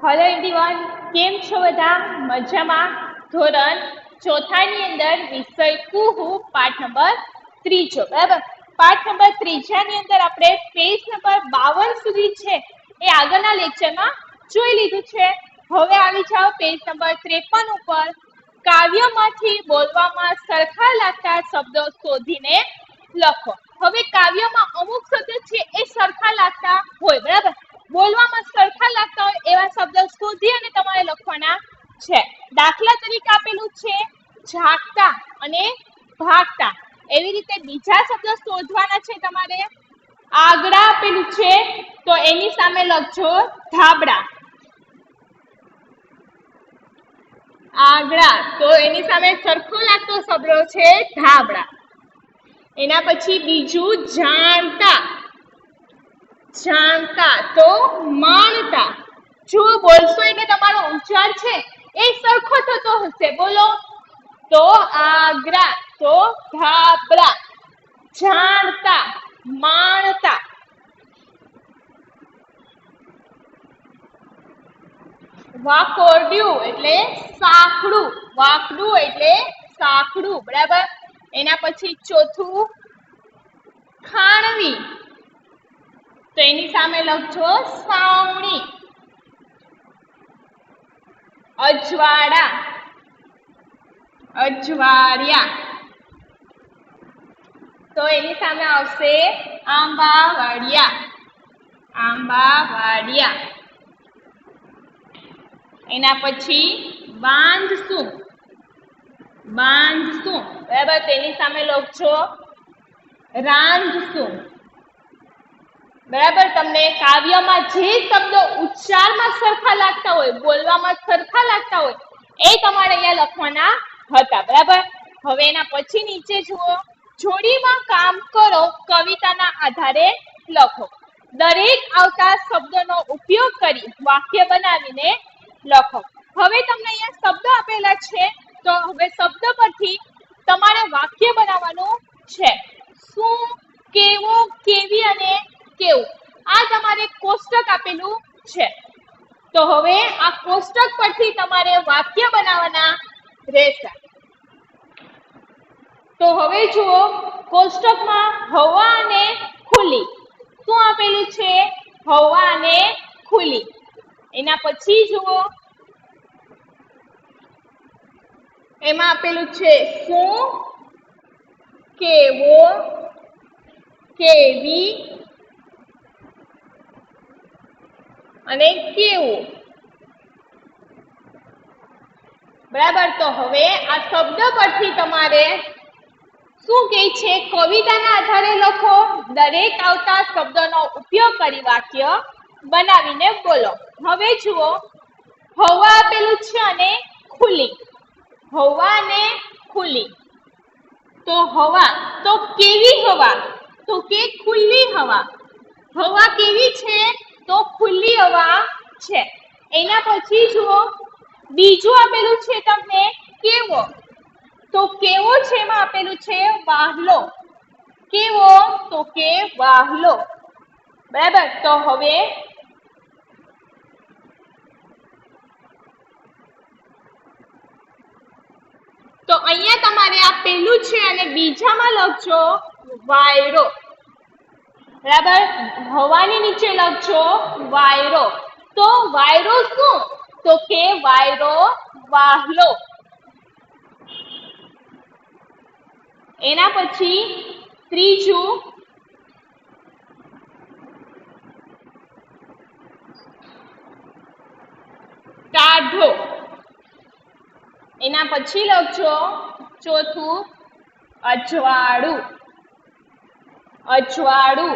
Hello everyone, केम छो बधा मजामां। धोरण चौथानी अंदर विषय कुहू पाठ नंबर 3 बराबर। पाठ नंबर 3 अंदर आपणे पेज नंबर 52 सुधी छे ए आगळना लेक्चरमां जोई लीधुं छे। हवे आवी जाओ पेज नंबर 53 उपर। काव्यमांथी बोलवामां सरखा लागता शब्दो शोधीने लखो। हवे काव्यमां अमुक शब्द छे ए सरखा लागता होय बराबर। बोलवामां सरखा लागता होय एवा शब्द शोधी अने तमारे लखवाना छे। दाखला तरीके आपेલું છે જાગતા અને ભાગતા। એવી રીતે બીજા શબ્દ શોધવાના છે તમારે। આગળા આપેલું છે તો એની સામે લખજો ધાબળા। આગળા તો એની સામે સરખો લાગતો શબ્દ છે ધાબળા। એના પછી બીજું જાણતા। જાણતા તો માણતા। जो बोलशो એટલે તમારો ઉચ્ચાર છે એ સરખો થતો હશે। બોલો તો આગળા તો ધાબળા। જાણતા માણતા। વાકોડિયું એટલે સાંકડું। વાકડું એટલે સાંકડું બરાબર। એના પછી ચોથું ખાણવી તો એની સામે લખજો સાવણી। અજવાળા અજવાળિયા તો એની સામે આવશે આંબાવાડિયા। આંબાવાડિયા। એના પછી બાંધશું। બાંધશું બરાબર। તેની સામે લખજો રાંધશું બરાબર। તમને કાવ્યમાં જે શબ્દો ઉચ્ચારમાં સરખા લાગતા હોય, બોલવામાં સરખા લાગતા હોય એ તમારે અહીંયા લખવાના હતા બરાબર। હવે એના પછી નીચે જુઓ, જોડીમાં કામ કરો, કવિતાના આધારે લખો। દરેક આવતા શબ્દોનો ઉપયોગ કરી વાક્ય બનાવીને લખો। હવે તમને અહીંયા શબ્દ આપેલા છે તો હવે શબ્દ પરથી તમારે વાક્ય બનાવવાનું છે। શું, કેવું, કેવી અને કેવું આ તમારે કોષ્ટક આપેલું છે। તો હવે આ કોષ્ટક પરથી તમારે વાક્ય બનાવવાના રહેશે। તો હવે જુઓ, કોષ્ટકમાં હવા અને ખુલ્લી શું આપેલું છે? હવા અને ખુલ્લી। એના પછી જુઓ એમાં આપેલું છે શું, કેવો, કેવી અને કેવું બરાબર। તો હવે આ શબ્દ પરથી તમારે શું કહે છે? કવિતાના આધારે લખો। દરેક આવતા શબ્દોનો ઉપયોગ કરી વાક્ય બનાવીને બોલો। હવે જુઓ, હવા આપેલું છે અને ખુલ્લી। હવા અને ખુલ્લી તો હવા તો કેવી હવા? તો કે ખુલ્લી હવા। હવા કેવી છે? તો ખુલ્લી હવા છે। એના પછી જુઓ બીજું આપેલું છે તમને કેવો। તો કેવો છે એમાં આપેલું છે વાહલો। કેવો? તો કે વાહલો બરાબર। તો હવે તો અહીંયા તમારે આ પહેલું છે અને બીજામાં લખજો વાયરો બરાબર। હવાની નીચે લખજો વાયરો। તો વાયરો શું? તો કે વાયરો વાહલો। એના પછી ત્રીજું કાઢો। એના પછી લખજો ચોથું અજવાળું। અજવાળું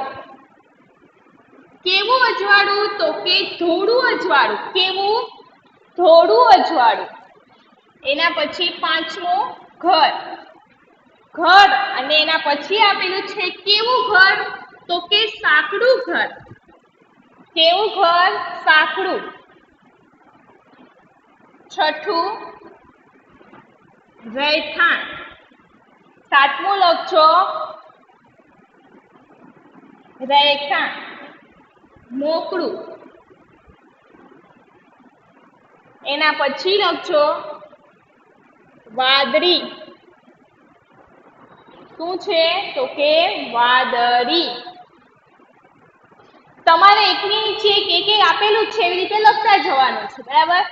કેવું અજવાળું? તો કે ધોળું અજવાળું। કેવું? ધોળું અજવાળું। એના પછી પાંચમું ઘર। ઘર અને એના પછી આપેલું છે કેવું ઘર? તો કે સાંકડું ઘર। કેવું ઘર? સાંકડું। છઠ્ઠું રહેઠાણ। સાતમું લખજો રહેઠાણ મોકળું। એના પછી લખજો વાદળી. શું છે તો કે વાદળી. તમારે એકની નીચે એક એક આપેલું છે એવી રીતે લખતા જવાનું છે, બરાબર.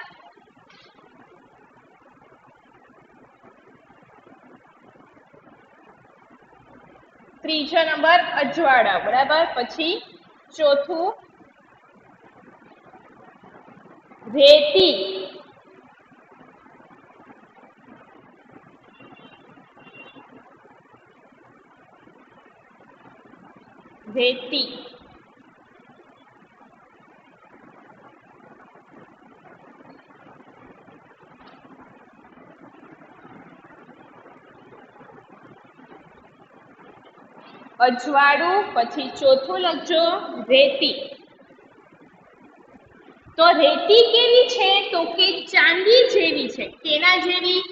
ત્રીજો નંબર અજવાળા, બરાબર. પછી ચોથું રેતી. રેતી. અજવાળું, પછી ચોથું લખજો રેતી. તો રેતી કેવી છે તો કે ચાંદી જેવી છે. કેના જેવી?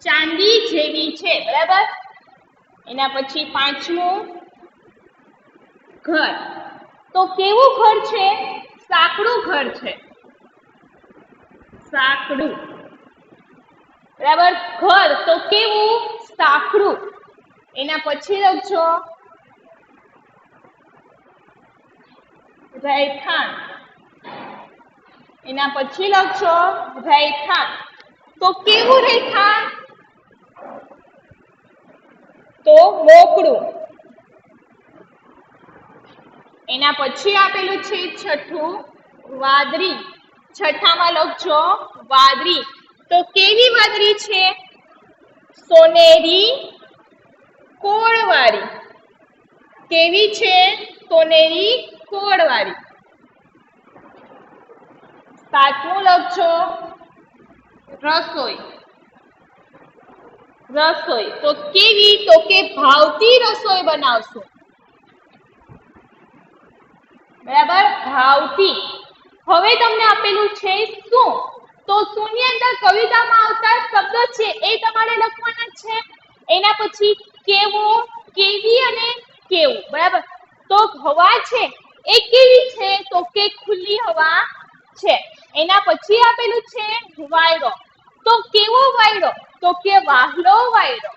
ચાંદી જેવી છે, બરાબર. એના પછી પાંચમું ઘર. તો કેવું ઘર છે? સાંકડું ઘર છે, સાંકડું, બરાબર. ઘર તો કેવું? સાંકડું. એના પછી લખજો રહેઠાણ. એના પછી લખજો રહેઠાણ. તો કેવું રહેઠાણ? તો મોકળું. એના પછી આપેલું છે છઠ્ઠું વાદળી. છઠ્ઠામાં લખજો વાદળી. તો કેવી વાદળી છે? સોનેરી કોળવાળી. કેવી છે? સોનેરી કોળવાળી. સાતમું લખજો રસોઈ. રસોઈ તો કેવી? તો કે ભાવતી રસોઈ બનાવશું, બરાબર. ભાવતી. હવે તમને આપેલું છે શું. તો શું ની અંદર કવિતામાં આવતા શબ્દો છે એ તમારે લખવાના છે. એના પછી કેવો, કેવી અને કેવું, બરાબર. તો હવા છે એ કેવી છે તો કે ખુલ્લી હવા છે. એના પછી આપેલું છે વાયરો. તો કેવો વાયરો? તો કે વાહલો વાયરો.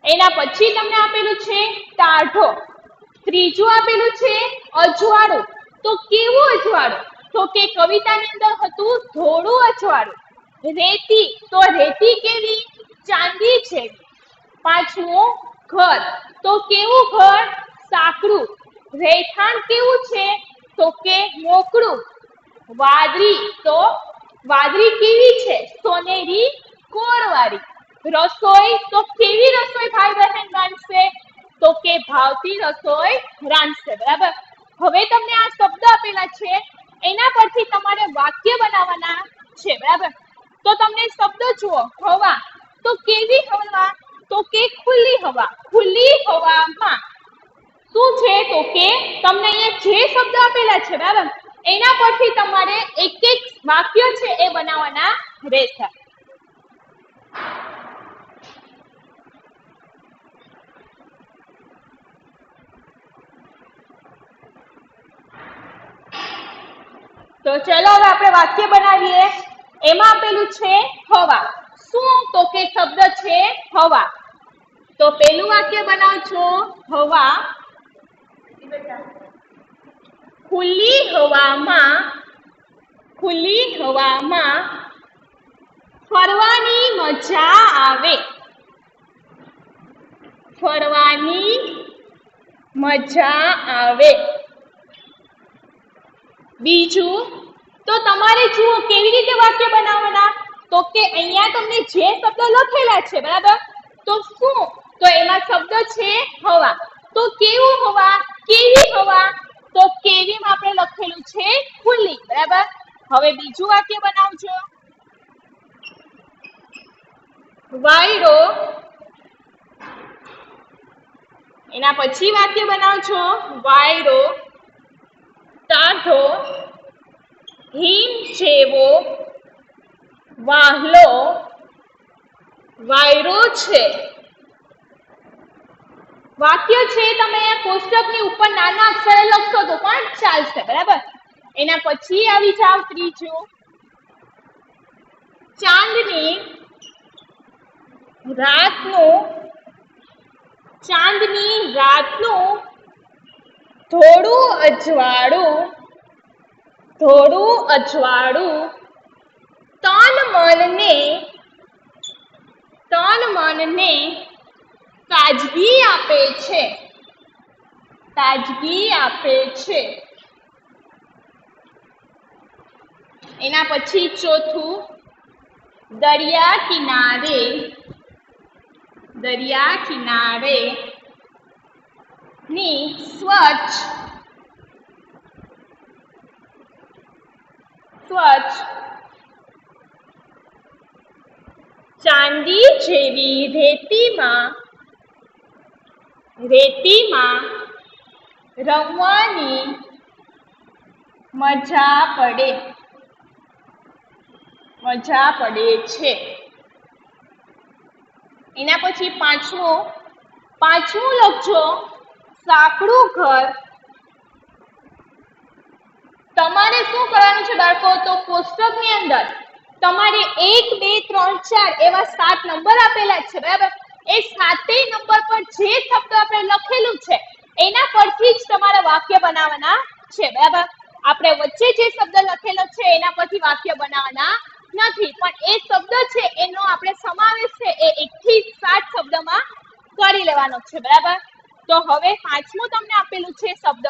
એના પછી તમને આપેલું છે ટાઢો. ત્રીજું આપેલું છે અજવાળું. તો કેવું અજવાળું? તો કે કવિતાની અંદર હતું ધોળું અજવાળું. રેતી. તો રેતી કેવી? ચાંદી જેવી. પાંચમું ઘર. તો કેવું ઘર? સાંકડું. રહેઠાણ કેવું છે તો કે મોકળું. વાદળી. તો વાદળી કેવી છે? સોનેરી કોળવાળી. રસોઈ. તો કેવી રસોઈ ભાઈ બહેન રાંધશે? તો કે ભાવતી રસોઈ રાંધશે, બરાબર. હવે તમને આ શબ્દ આપેલા છે એના પરથી તમારે વાક્ય બનાવવાના છે, બરાબર. તો તમને શબ્દ જુઓ. હવા. તો કેવી હવા? તો કે ખુલ્લી હવા. ખુલ્લી હવામાં શું છે તો કે તમને અહીંયા જે શબ્દ આપેલા છે, બરાબર, એના પરથી તમારે એક એક વાક્ય છે એ બનાવવાના રહેશે. તો ચલો હવે આપણે વાક્ય બનાવીએ. એમાં આપેલું છે હવા. શું? તો કે શબ્દ છે હવા. તો પેલું વાક્ય બનાવજો હવા. ખુલ્લી હવામાં, ખુલ્લી હવામાં ફરવાની મજા આવે. ફરવાની મજા આવે. બીજું, તો તમારે જુઓ કેવી રીતે વાક્ય બનાવવાના. તો કે અહીંયા તમને જે શબ્દ લખેલા છે, બરાબર. તો શું? તો એમાં શબ્દ છે હવા. તો કેવું હવા? કેવી હવા? તો કેવીમાં આપણે લખેલું છે ખુલ્લી, બરાબર. હવે બીજું વાક્ય બનાવજો વાયરો. એના પછી વાક્ય બનાવજો વાયરો. ટાઢો. હિમ જેવો વાહલો વાયરો છે. વાક્ય છે તમે કોષ્ટકની ઉપર નાના અક્ષરે લખશો તો પણ ચાલશે, બરાબર. એના પછી આવી જાવ ત્રીજું ચાંદની રાતનું ધોળું અજવાળું તન મનને તાજગી આપે છે. એના પછી ચોથું, દરિયા કિનારે ની સ્વચ્છ ચાંદી જેવી રેતીમાં રમવાની મજા પડે છે. એના પછી પાંચમું લખજો, સાંકડું ઘર. તમારે શું કરવાનું છે બાળકો? તો કોષ્ટકની અંદર તમારે 1 2 3 4 એવા 7 નંબર આપેલા છે, બરાબર? એ 7 નંબર પર જે શબ્દ આપણે લખેલું છે એના પરથી જ તમારે વાક્ય બનાવવાના છે, બરાબર? આપણે વચ્ચે જે શબ્દ લખેલો છે એના પરથી વાક્ય બનાવવાના નથી, પણ એ શબ્દ છે એનો આપણે સમાવેશ છે એ 1 થી 7 શબ્દમાં કરી લેવાનો છે, બરાબર? તો હવે પાંચમું તમને આપેલું છે શબ્દ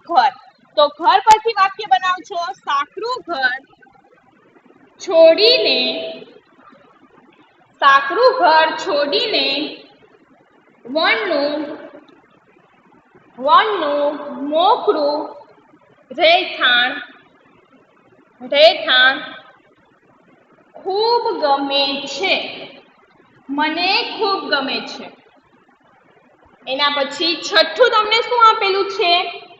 ઘર. તો ઘર પરથી વાક્ય બનાવજો, સાંકડું ઘર છોડીને વનનું મોકળું રહેઠાણ ખૂબ ગમે છે, મને ખૂબ ગમે છે. એના પછી છઠ્ઠું તમને શું આપેલું છે?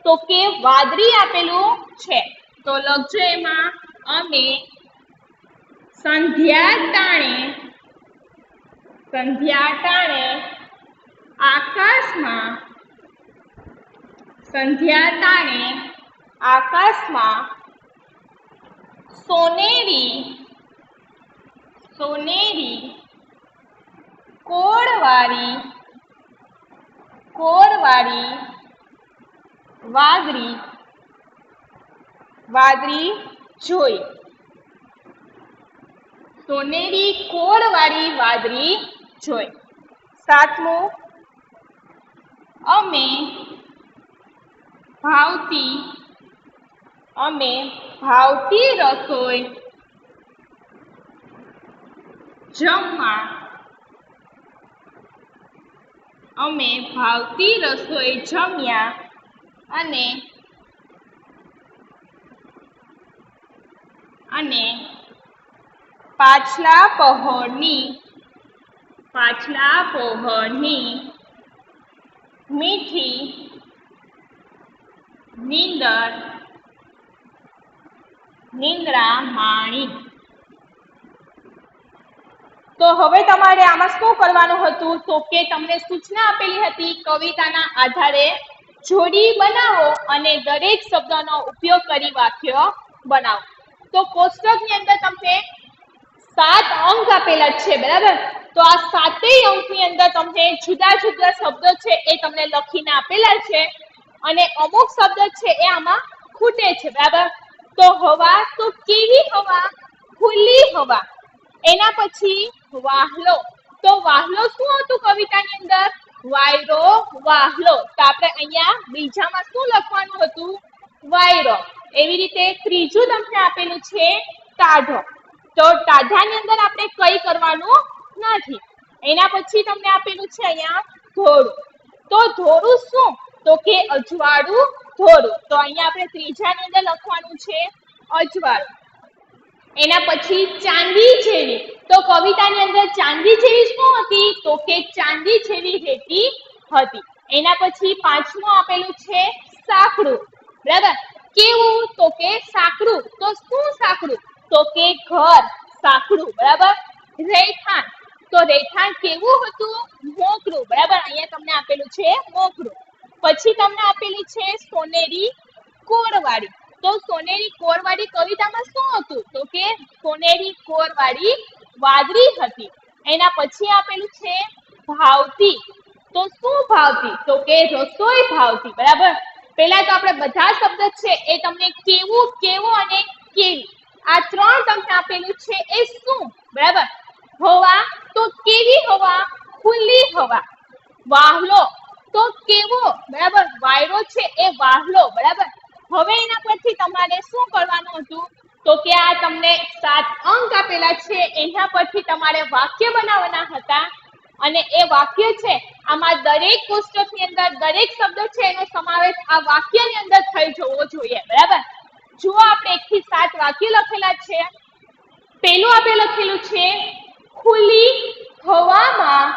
તો કે વાદળી આપેલું છે. તો લખજો એમાં, અમે સંધ્યા ટાણે આકાશમાં સોનેરી કોળવાળી વાદળી જોઈ. સોનેરી કોળવાળી વાદળી જોઈ. સાતમું, અમે ભાવતી રસોઈ જમ્યા અને પાછલા પહોરની મીઠી નિંદ્રા માણી. તો હવે તમારે આમાં શું કરવાનું હતું? તો કે તમને સૂચના આપેલી હતી કવિતાના આધારે જોડી બનાવો અને દરેક શબ્દનો ઉપયોગ કરી વાક્ય બનાવો. તો કોષ્ટકની અંદર તમને 7 અંક આપેલા છે, બરાબર? તો આ 7 અંકની અંદર તમને જુદા જુદા શબ્દો છે એ તમને લખીને આપેલા છે અને અમુક શબ્દ છે એ આમાં ખૂટે છે, બરાબર? તો હવા, તો કેવી હવા? ખુલ્લી હવા. એના પછી વાહલો. તો વાહલો શું હતું કવિતાની અંદર? વાયરો, વાહલો. તો આપણે અહીંયા બીજામાં શું લખવાનું હતું? વાયરો. એવી રીતે ત્રીજું તમને આપેલું છે ટાઢો. તો ટાઢાની અંદર આપણે કઈ કરવાનું નથી. એના પછી તમને આપેલું છે અહીંયા ધોળું. તો ધોળું શું? તો કે અજવાળું ધોળું. તો અહીંયા આપણે ત્રીજાની અંદર લખવાનું છે અજવાળું. એના પછી ચાંદી જેવી. તો કવિતાની અંદર ચાંદી જેવી શું હતી? તો કે ચાંદી જેવી રેતી હતી. એના પછી પાંચમું આપેલું છે સાંકડું, બરાબર? કેવું? તો કે સાંકડું. તો શું સાંકડું? તો કે ઘર સાંકડું, બરાબર? રહેઠાણ. તો રહેઠાણ કેવું હતું? મોકળું, બરાબર? અહીંયા તમને આપેલું છે મોકળું. પછી તમને આપેલી છે સોનેરી કોળવાળી. તો તો સોનેરી કોરવાળી કવિતામાં શું હતું? તો કે સોનેરી કોરવાળી વાદળી હતી. એના પછી આપેલું છે ભાવતી. તો શું ભાવતી? તો કે રસોઈ ભાવતી. બરાબર. પહેલા તો આપણે બધા શબ્દ છે એ તમને કેવું, કેવો અને કેવી આ ત્રણ તમને આપેલું છે એ શું? બરાબર. હવા તો કેવી હવા? ખુલ્લી હવા. વાહલો તો કેવો? બરાબર. વાયરો છે એ વાહલો. બરાબર. હવે એના પરથી તમારે શું કરવાનું હતું? તો કે આ તમને 7 અંક આપેલા છે એના પરથી તમારે વાક્ય બનાવવાના હતા અને એ વાક્ય છે આમાં દરેક કોષ્ટકની અંદર દરેક શબ્દ છે એનો સમાવેશ આ વાક્યની અંદર થઈ જવો જોઈએ. બરાબર. જો આપણે 1 થી 7 વાક્ય લખેલા છે. પેલું આપણે લખેલું છે ખુલ્લી હવામાં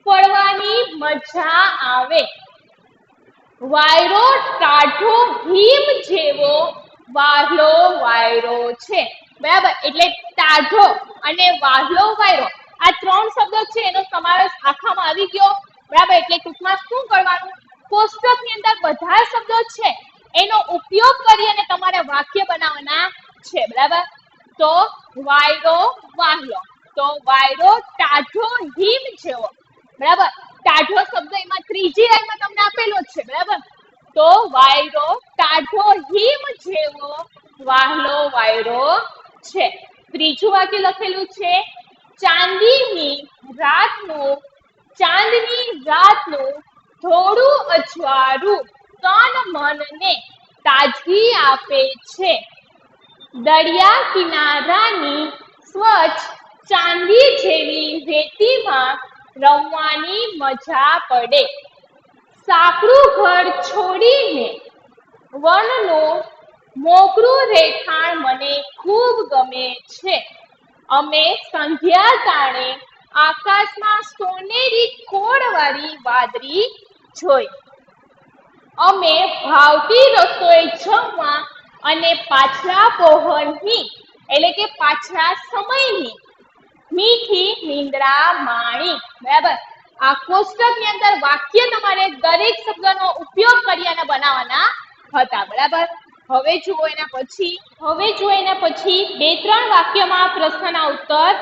ફરવાની મજા આવે. વાયરો ટાઢો હિમ જેવો વાહલો વાયરો છે. બરાબર. એટલે ટાઢો અને વાહલો વાયરો આ ત્રણ શબ્દો છે એનો સમાવેશ આખામાં આવી ગયો. બરાબર. એટલે ટૂંકમાં શું કરવાનું? કોષ્ટકની અંદર બધા શબ્દો છે એનો ઉપયોગ કરી અને તમારે વાક્ય બનાવવાના છે. બરાબર. તો વાયરો વાહલો. તો વાયરો ટાઢો હિમ જેવો. બરાબર. ટાઢો શબ્દ એમાં ત્રીજી લાઈનમાં તમને આપેલો છે. બરાબર. તો વાયરો ટાઢો હિમ જેવો વાહલો વાયરો છે. ત્રીજું વાક્ય લખેલું છે ચાંદની રાતનું થોડું અજવાળું તન મનને તાજગી આપે છે. દરિયા કિનારાની સ્વચ્છ ચાંદી જેવી રેતીમાં રમવાની મજા પડે. સાંકડું ઘર છોડીને વનનું મોકળું રહેઠાણ મને ખૂબ ગમે છે. અમે સંધ્યા ટાણે આકાશમાં સોનેરી કોરવાળી વાદળી જોઈ. અમે ભાવતી રસોઈ જમવા અને પાછલા પહોરની એટલે કે પાછલા સમયની મીઠી નિંદ્રા માણી. બરાબર. આ કોષ્ટકની અંદર વાક્ય તમારે દરેક શબ્દનો ઉપયોગ કરી અને બનાવવાના હતા. બરાબર. હવે જુઓ એના પછી 2-3 વાક્યમાં પ્રશ્નના ઉત્તર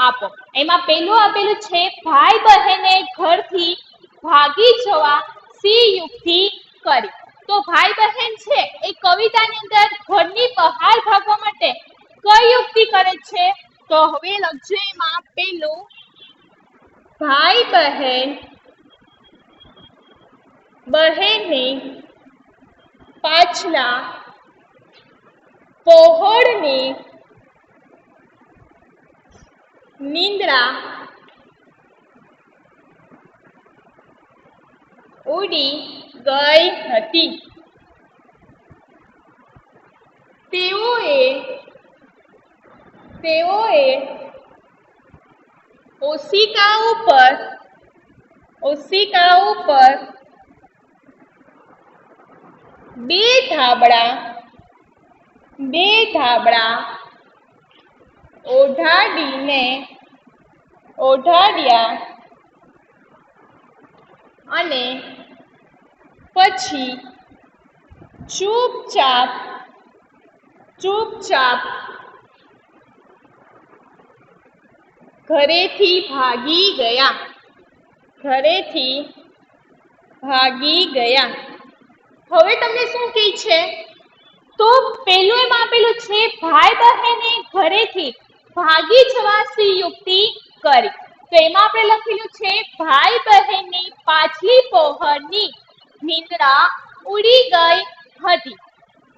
આપો. એમાં પહેલું આપેલું છે ભાઈ બહેને ઘરથી ભાગી જવા સી યુક્તિ કરી. તો ભાઈ બહેન છે એ કવિતાની અંદર ઘરની બહાર ભાગવા માટે કઈ યુક્તિ કરે છે? તો હવે લખજો એમાં પેલું ભાઈ બહેને પાછલા પહોળની નિંદ્રા ઉડી ગઈ હતી. તેઓએ ઓશિકા ઉપર બે ધાબળા ઓઢાડ્યા અને પછી ચૂપચાપ ઘરેથી ભાગી ગયા. હવે તમને શું કહે છે? તો પેલું એમાં આપેલું છે ભાઈ બહેને ઘરેથી ભાગી જવા સી યુક્તિ કરી. તો એમાં આપણે લખેલું છે ભાઈ બહેનની પાછલી પહોરની નિંદ્રા ઉડી ગઈ હતી.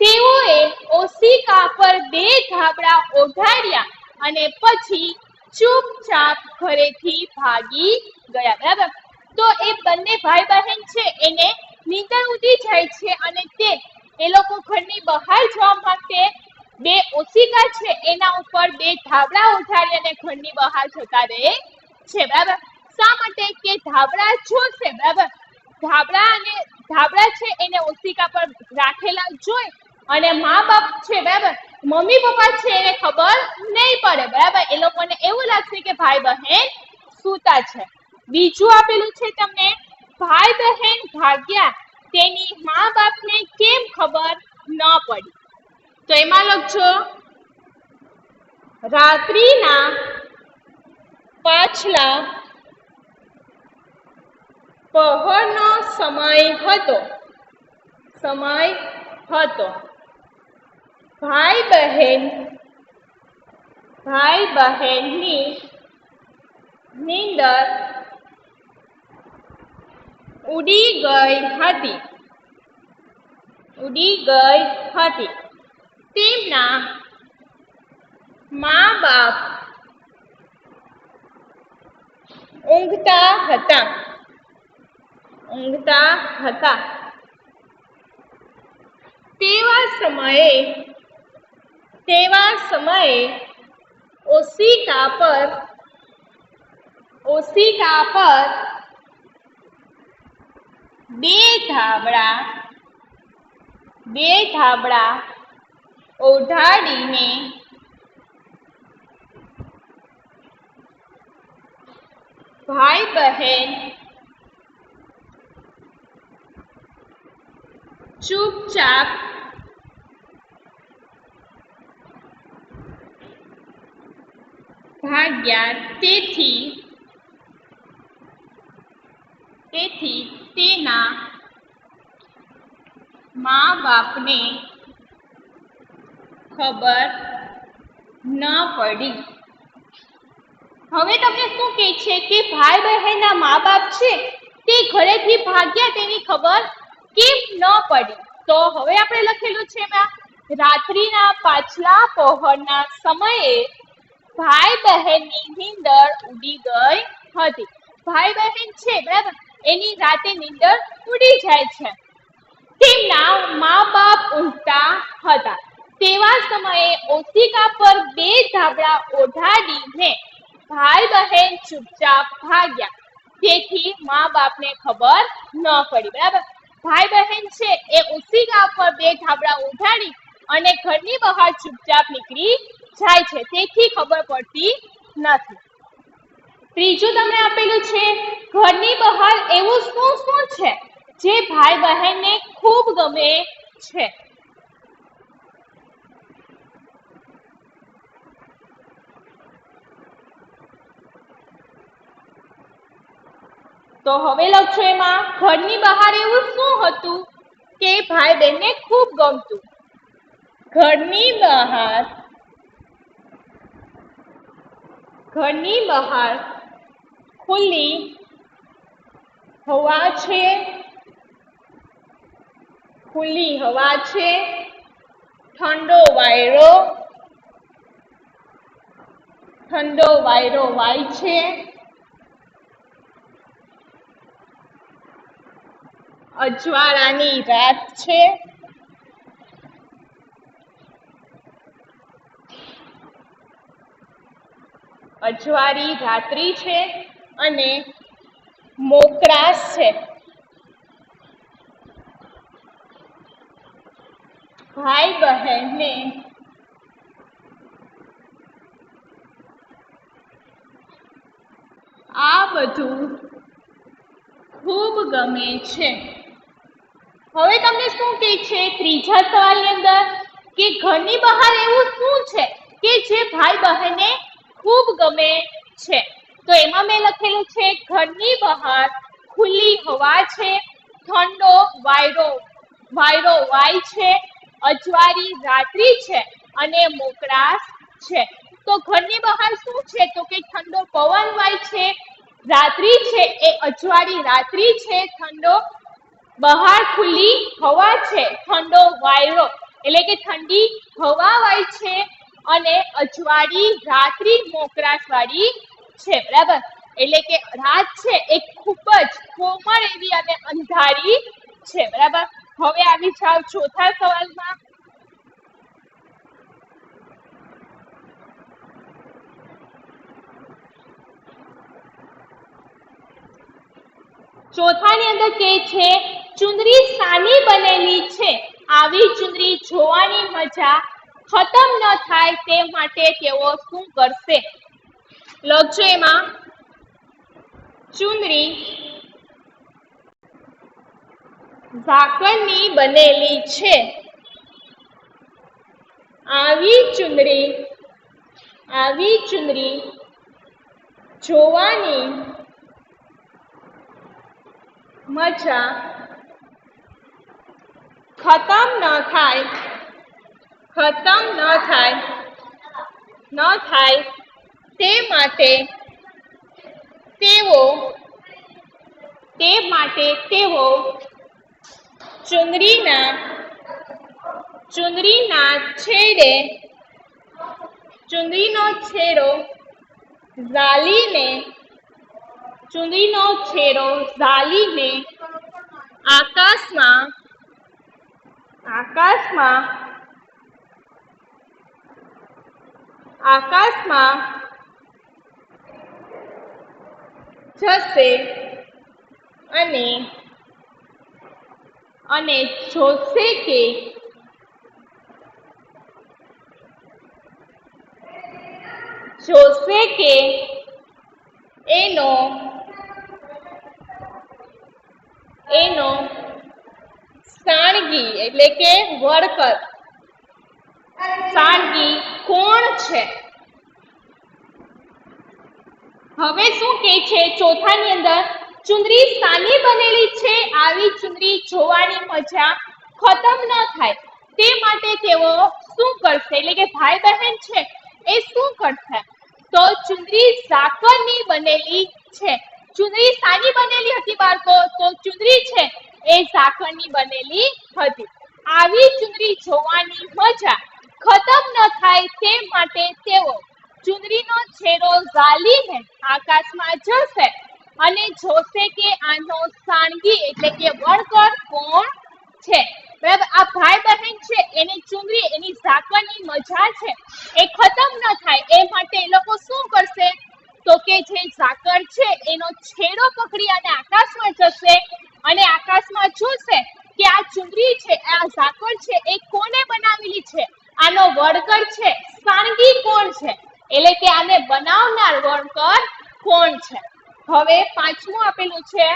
તેઓએ ઓશિકા પર બે ધાબળા ઓઢાડ્યા અને પછી ચૂપચાપ ઘરેથી ભાગી ગયા. બરાબર. તો એ બંને ભાઈ બહેન છે એને નીંદર ઉડી જાય છે અને એ લોકો ઘરની બહાર જવા માટે બે ઓશિકા છે એના ઉપર બે ધાબળા ઓઢાડી અને ઘરની બહાર જતા રહે છે. બરાબર. શા માટે? કે ધાબળા જોશે. બરાબર. ધાબળા છે એને ઓશિકા પર રાખેલા જોઈ અને મા બાપ છે. બરાબર. મમ્મી પપ્પા છે એને ખબર નહીં પડે. બરાબર. એ લોકોને એવું લાગશે કે ભાઈ બહેન સૂતા છે. બીજું આપેલું છે તમને ભાઈ બહેન ભાગ્યા તેની મા બાપને કેમ ખબર ન પડી. તો એમાં લખજો રાત્રિના પાછલા પહોરનો સમય હતો ભાઈ બહેનની નીંદર ઉડી ગઈ હતી તેમના મા બાપ ઊંઘતા હતા તેવા સમયે ઓશિકા પર બે ધાબળા ઓઢાડીને ભાઈ બહેન ચૂપચાપ ભાગ્યા. તેથી તેના મા બાપને ખબર ન પડી. હવે તમને શું કહે છે કે ભાઈ બહેનના મા બાપ છે તે ઘરેથી ભાગ્યા, તેની ખબર કેમ ન પડી? તો હવે આપણે લખેલું છે એમાં રાત્રિના પાછલા પહોરના સમયે ભાઈ બહેનની નીંદર ઉડી ગઈ હતી. ભાઈ બહેન છે બરાબર, એની રાતે નીંદર ઉડી જાય છે. તેમના મા બાપ ઊંઘતા હતા તેવા સમયે ઓશિકા પર બે ધાબળા ઓઢાડીને ભાઈ બહેન ચૂપચાપ ભાગ્યા. તેથી મા બાપને ખબર ન પડી. બરાબર, ભાઈ બહેન છે એ ઓશિકા પર બે ધાબળા ઓઢાડી અને ઘરની બહાર ચૂપચાપ નીકળી જાય છે, તેથી ખબર પડતી નથી. ત્રીજું તમને આપેલું છે ઘરની બહાર એવું શું છે જે ભાઈ બહેનને ખૂબ ગમે છે? તો હવે લખજો એમાં ઘરની બહાર એવું શું હતું કે ભાઈ બહેનને ખૂબ ગમતું? ઘરની બહાર ખુલ્લી હવા છે, ઠંડો વાયરો વાય છે, અજવાળાની રાત છે, અજવાળી રાત્રિ છે અને મોકળાશ છે. ભાઈ બહેનને આ બધું ખૂબ ગમે છે. હવે તમને શું કહે છે ત્રીજા સવાલની અંદર કે ઘરની બહાર એવું શું છે કે જે ભાઈ બહેનને ખૂબ ગમે છે? તો એમાં મેં લખેલું છે ઘરની બહાર ખુલ્લી હવા છે, ઠંડો વાયરો વાય છે, અજવાળી રાત્રિ છે અને મોકળાશ છે. તો ઘરની બહાર શું છે? તો કે ઠંડો પવન વાય છે, રાત્રિ છે એ અજવાળી રાત્રિ છે, ઠંડો બહાર ખુલ્લી હવા છે, ઠંડો વાયરો એટલે કે ઠંડી હવા વાય છે અને અજવાળી રાત્રિ મોકળાશ વાળી છે. બરાબર, એટલે કે રાત છે એ ખૂબ જ કોમળ એવી અને અંધારી છે. બરાબર, હવે આવી જાવ ચોથા સવાલમાં. ચોથાની અંદર કહે છે ચુંદડી શાની બનેલી છે? આવી ચુંદડી જોવાની મજા ખતમ ન થાય તે માટે તેઓ શું કરશે? લખજો એમાં ચુંદડી ઝાકળની બનેલી છે. આવી ચુંદડી જોવાની મજા ખતમ ન થાય તે માટે તેઓ ચુંદડીના ચુંદડીનો છેડો ઝાલીને આકાશમાં જશે અને જોશે કે એનો સાણગી એટલે કે વળકર કોણ છે? હવે શું કે છે ચોથાની અંદર, ચુંદડી શાની બનેલી છે? આવી ચુંદડી જોવાની મજા ખતમ ન થાય તે માટે તેઓ શું કરશે? એટલે કે ભાઈ બહેન છે એ શું કરશે? તો ચુંદડી ઝાકળની બનેલી છે. ચુંદડી શાની બનેલી હતી બાળકો? તો ચુંદડી છે એ ઝાકળની બનેલી હતી. આવી ચુંદડી જોવાની મજા ખતમ ન થાય તે માટે તેઓ ચુંદડીનો છેડો ઝાલીને આકાશમાં જશે અને જોશે કે આનો સાણગી એટલે કે વળકર કોણ છે. બરાબર, આ ભાઈ બહેન છે એની ચુંદડી એની ઝાકળની મજા છે એ ખતમ ન થાય એ માટે એ લોકો શું કરશે? તો કે જે ઝાકળ છે એનો છેડો પકડી અને આકાશમાં જશે અને આકાશમાં જોશે કે આ ચુંદડી છે, આ ઝાકળ છે એ કોને બનાવેલી છે, આનો વળકર છે, સાણગી કોણ છે, એટલે કે આને બનાવનાર વળકર કોણ છે. હવે પાંચમું આપેલું છે,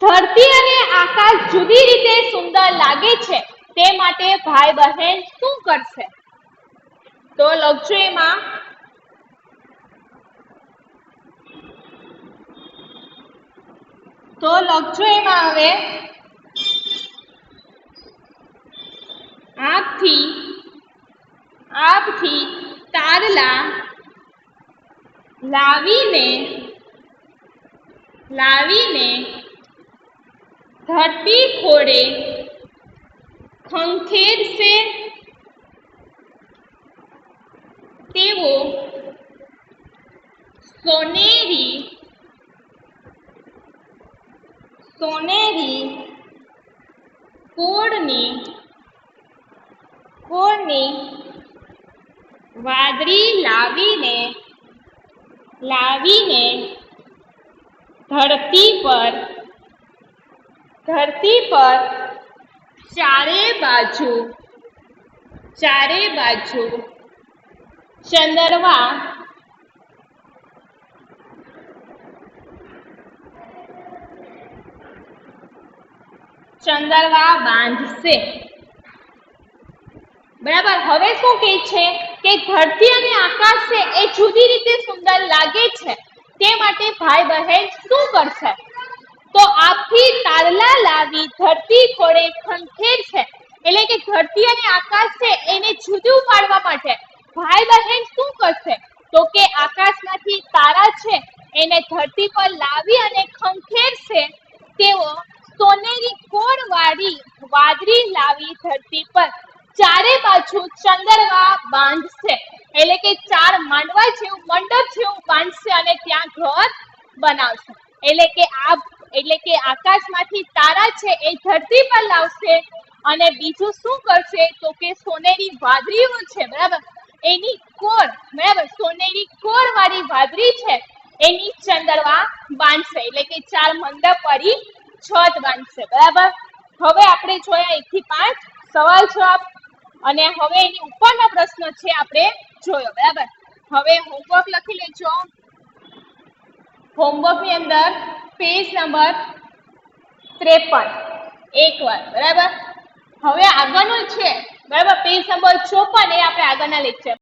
ધરતી અને આકાશ જુદી રીતે સુંદર લાગે છે તે માટે ભાઈ બહેન શું કરશે? તો લખજો એમાં હવે આપથી તારલા લાવીને ધરતી ખોળે ખંખેરશે તેવો સોનેરી કોળની વાદળી લાવીને ધરતી પર ચારે બાજુ ચંદરવા બાંધશે. બરાબર, હવે શું કહે છે કે ધરતી અને આકાશ છે એ જુદી રીતે સુંદર લાગે છે તે માટે ભાઈ બહેન શું કરશે? તો આપથી તારલા લાવી ધરતી ખોળે ખંખેરશે. એટલે કે ધરતી અને આકાશ છે એને જુદું પાડવા માટે ભાઈ બહેન શું કરશે? તો કે આકાશમાંથી તારા છે એને ધરતી પર લાવી અને ખંખેરશે તેઓ સોનેરી કોળવાળી વાદળી લાવી ધરતી પર ચારે બાજુ ચંદરવા બાંધશે. એટલે કે ચાર માંડવા જેવું મંડપ જેવું બાંધશે અને ત્યાં ઘર બનાવશે. એટલે કે આકાશમાંથી તારા છે એ ધરતી પર લાવશે અને બીજું શું કરશે? તો કે સોનેરી વાદળીઓ છે, બરાબર, એની કોળ, બરાબર, સોનેરી કોળ વાળી વાદળી છે એની ચંદરવા બાંધશે. એટલે કે ચાર મંડપ વાળી છત બાંધશે. બરાબર, હવે આપણે જોયા 1 થી 5 સવાલ જવાબ અને હવે એની ઉપરના પ્રશ્નો છે આપણે જોયો. બરાબર, હવે હોમવર્ક લખી લેજો. હોમવર્કની અંદર પેજ નંબર 53 એકવાર, બરાબર, હવે આગળનું છે બરાબર પેજ નંબર 54 એ આપણે આગળના લેક્ચર